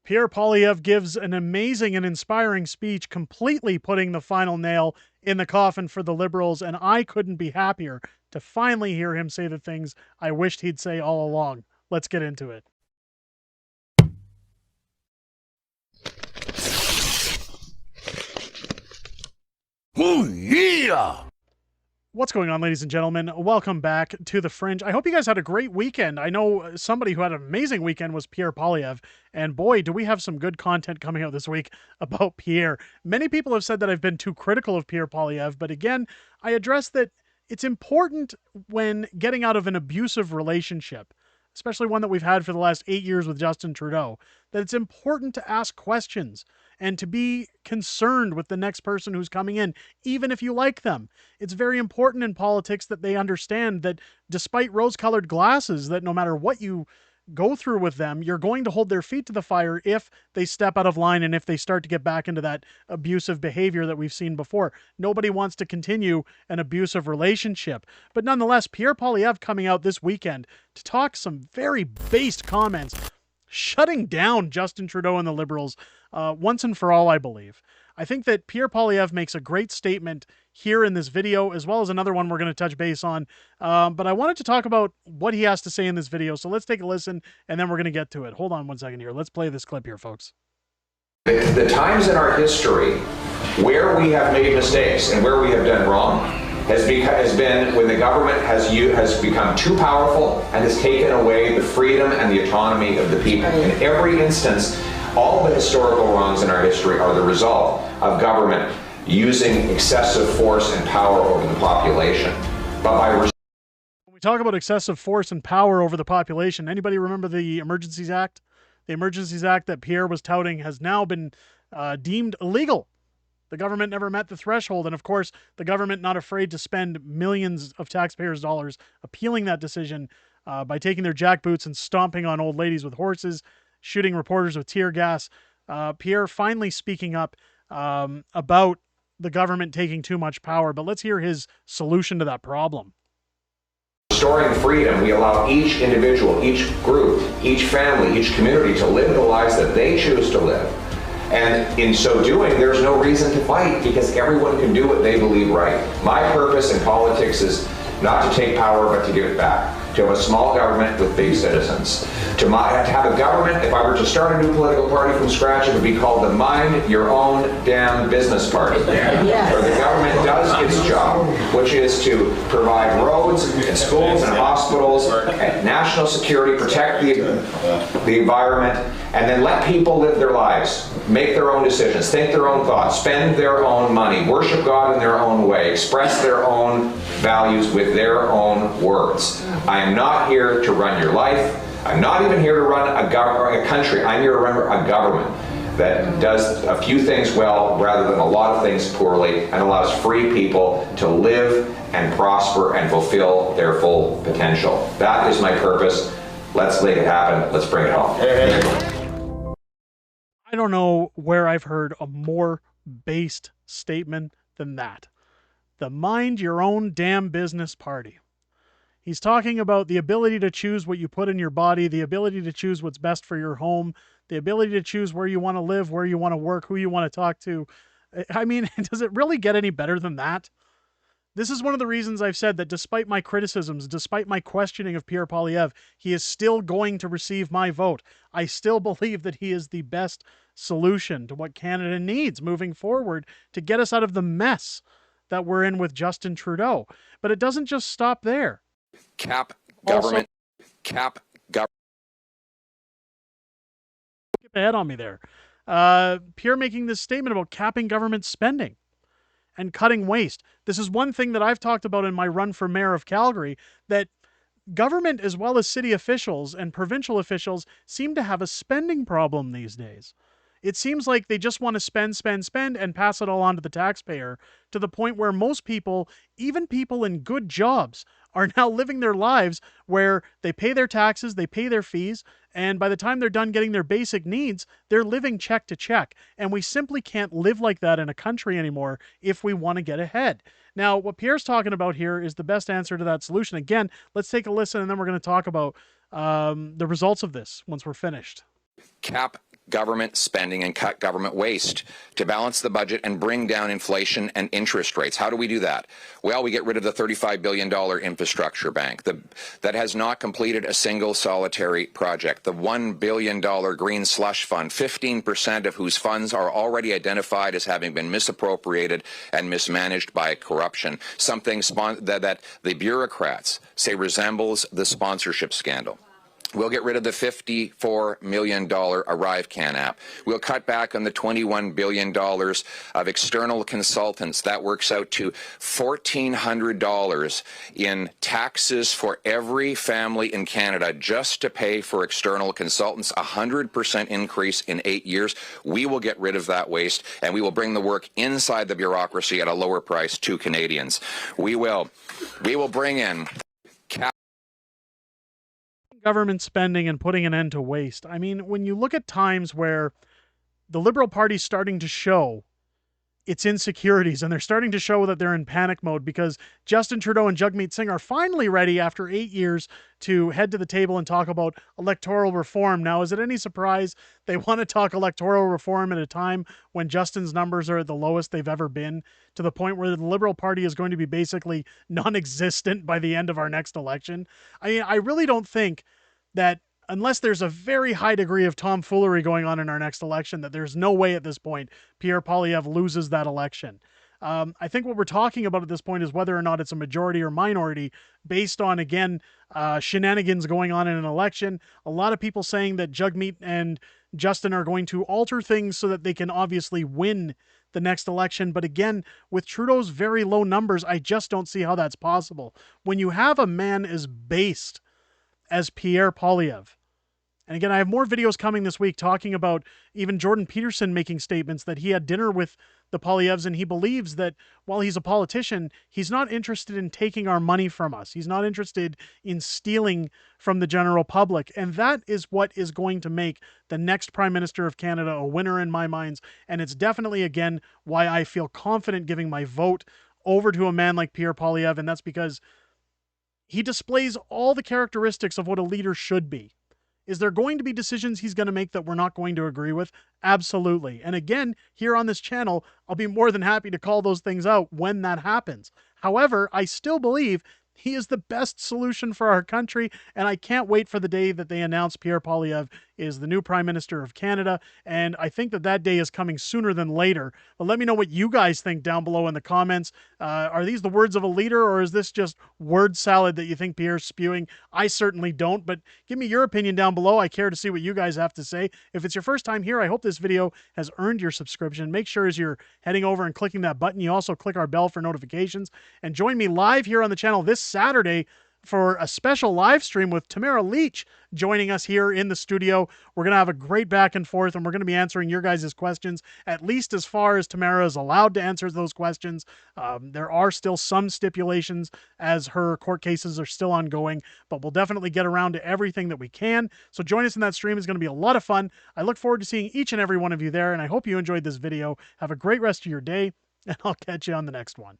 Pierre Poilievre gives an amazing and inspiring speech, completely putting the final nail in the coffin for the Liberals, and I couldn't be happier to finally hear him say the things I wished he'd say all along. Let's get into it. Oh, yeah! What's going on, ladies and gentlemen? Welcome back to The Fringe. I hope you guys had a great weekend. I know somebody who had an amazing weekend was Pierre Poilievre, and boy, do we have some good content coming out this week about Pierre. Many people have said that I've been too critical of Pierre Poilievre, but again, I address that it's important when getting out of an abusive relationship, especially one that we've had for the last 8 years with Justin Trudeau, that it's important to ask questions and to be concerned with the next person who's coming in, even if you like them. It's very important in politics that they understand that despite rose-colored glasses, that no matter what you go through with them, you're going to hold their feet to the fire if they step out of line and if they start to get back into that abusive behavior that we've seen before. Nobody wants to continue an abusive relationship. But nonetheless, Pierre Poilievre coming out this weekend to talk some very based comments, shutting down Justin Trudeau and the Liberals once and for all, I believe. I think that Pierre Poilievre makes a great statement here in this video, as well as another one we're going to touch base on. But I wanted to talk about what he has to say in this video, so let's take a listen, and then we're going to get to it. Hold on one second here. Let's play this clip here, folks. The times in our history where we have made mistakes and where we have done wrong has been when the government has become too powerful and has taken away the freedom and the autonomy of the people. In every instance, all the historical wrongs in our history are the result of government using excessive force and power over the population. But when we talk about excessive force and power over the population, anybody remember the Emergencies Act? The Emergencies Act that Pierre was touting has now been deemed illegal. The government never met the threshold, and of course, the government not afraid to spend millions of taxpayers' dollars appealing that decision by taking their jackboots and stomping on old ladies with horses, shooting reporters with tear gas. Pierre finally speaking up about the government taking too much power, but let's hear his solution to that problem. restoring freedom, we allow each individual, each group, each family, each community to live the lives that they choose to live. And in so doing, there's no reason to fight because everyone can do what they believe right. My purpose in politics is not to take power, but to give it back. To have a small government with big citizens. To have a government, if I were to start a new political party from scratch, it would be called the Mind Your Own Damn Business Party. Yes. Where the government does its job, which is to provide roads and schools and hospitals and national security, protect the environment, and then let people live their lives, make their own decisions, think their own thoughts, spend their own money, worship God in their own way, express their own values with their own words. I am not here to run your life. I'm not even here to run a country. I'm here to run a government that does a few things well rather than a lot of things poorly and allows free people to live and prosper and fulfill their full potential. That is my purpose. Let's make it happen. Let's bring it home. I don't know where I've heard a more based statement than that. The Mind Your Own Damn Business Party. He's talking about the ability to choose what you put in your body, the ability to choose what's best for your home, the ability to choose where you want to live, where you want to work, who you want to talk to. I mean, does it really get any better than that? This is one of the reasons I've said that despite my criticisms, despite my questioning of Pierre Poilievre, he is still going to receive my vote. I still believe that he is the best solution to what Canada needs moving forward to get us out of the mess that we're in with Justin Trudeau. But it doesn't just stop there. Cap government. Cap government. Skip ahead on me there. Pierre making this statement about capping government spending and cutting waste. This is one thing that I've talked about in my run for mayor of Calgary, that government as well as city officials and provincial officials seem to have a spending problem these days. It seems like they just want to spend, spend, spend and pass it all on to the taxpayer, to the point where most people, even people in good jobs, are now living their lives where they pay their taxes, they pay their fees, and by the time they're done getting their basic needs, they're living check to check. And we simply can't live like that in a country anymore if we want to get ahead. Now, what Pierre's talking about here is the best answer to that solution. Again, let's take a listen, and then we're going to talk about the results of this once we're finished. Cap government spending and cut government waste to balance the budget and bring down inflation and interest rates. How do we do that? Well, we get rid of the $35 billion infrastructure bank that has not completed a single solitary project. The $1 billion green slush fund, 15% of whose funds are already identified as having been misappropriated and mismanaged by corruption, something that the bureaucrats say resembles the sponsorship scandal. We'll get rid of the $54 million ArriveCan app. We'll cut back on the $21 billion of external consultants. That works out to $1,400 in taxes for every family in Canada just to pay for external consultants, 100% increase in 8 years. We will get rid of that waste, and we will bring the work inside the bureaucracy at a lower price to Canadians. We will bring in government spending and putting an end to waste. I mean, when you look at times where the Liberal Party's starting to show its insecurities and they're starting to show that they're in panic mode because Justin Trudeau and Jagmeet Singh are finally ready after 8 years to head to the table and talk about electoral reform. Now, is it any surprise they want to talk electoral reform at a time when Justin's numbers are at the lowest they've ever been, to the point where the Liberal Party is going to be basically non-existent by the end of our next election? I mean, I really don't think that, unless there's a very high degree of tomfoolery going on in our next election, that there's no way at this point Pierre Poilievre loses that election. I think what we're talking about at this point is whether or not it's a majority or minority based on, again, shenanigans going on in an election. A lot of people saying that Jagmeet and Justin are going to alter things so that they can obviously win the next election. But again, with Trudeau's very low numbers, I just don't see how that's possible. When you have a man as based as Pierre Poilievre, and again, I have more videos coming this week talking about even Jordan Peterson making statements that he had dinner with the Poilievres, and he believes that while he's a politician, he's not interested in taking our money from us. He's not interested in stealing from the general public. And that is what is going to make the next Prime Minister of Canada a winner in my minds. And it's definitely, again, why I feel confident giving my vote over to a man like Pierre Poilievre, and that's because he displays all the characteristics of what a leader should be. Is there going to be decisions he's going to make that we're not going to agree with? Absolutely. And again, here on this channel, I'll be more than happy to call those things out when that happens. However, I still believe he is the best solution for our country, and I can't wait for the day that they announce Pierre Poilievre is the new Prime Minister of Canada, and I think that that day is coming sooner than later. But let me know what you guys think down below in the comments. Are these the words of a leader, or is this just word salad that you think Pierre's spewing? I certainly don't, but give me your opinion down below. I care to see what you guys have to say. If it's your first time here, I hope this video has earned your subscription. Make sure as you're heading over and clicking that button, you also click our bell for notifications, and join me live here on the channel this Saturday for a special live stream with Tamara Leach joining us here in the studio. We're going to have a great back and forth, and we're going to be answering your guys' questions, at least as far as Tamara is allowed to answer those questions. There are still some stipulations as her court cases are still ongoing, but we'll definitely get around to everything that we can. So join us in that stream. It's going to be a lot of fun. I look forward to seeing each and every one of you there, and I hope you enjoyed this video. Have a great rest of your day, and I'll catch you on the next one.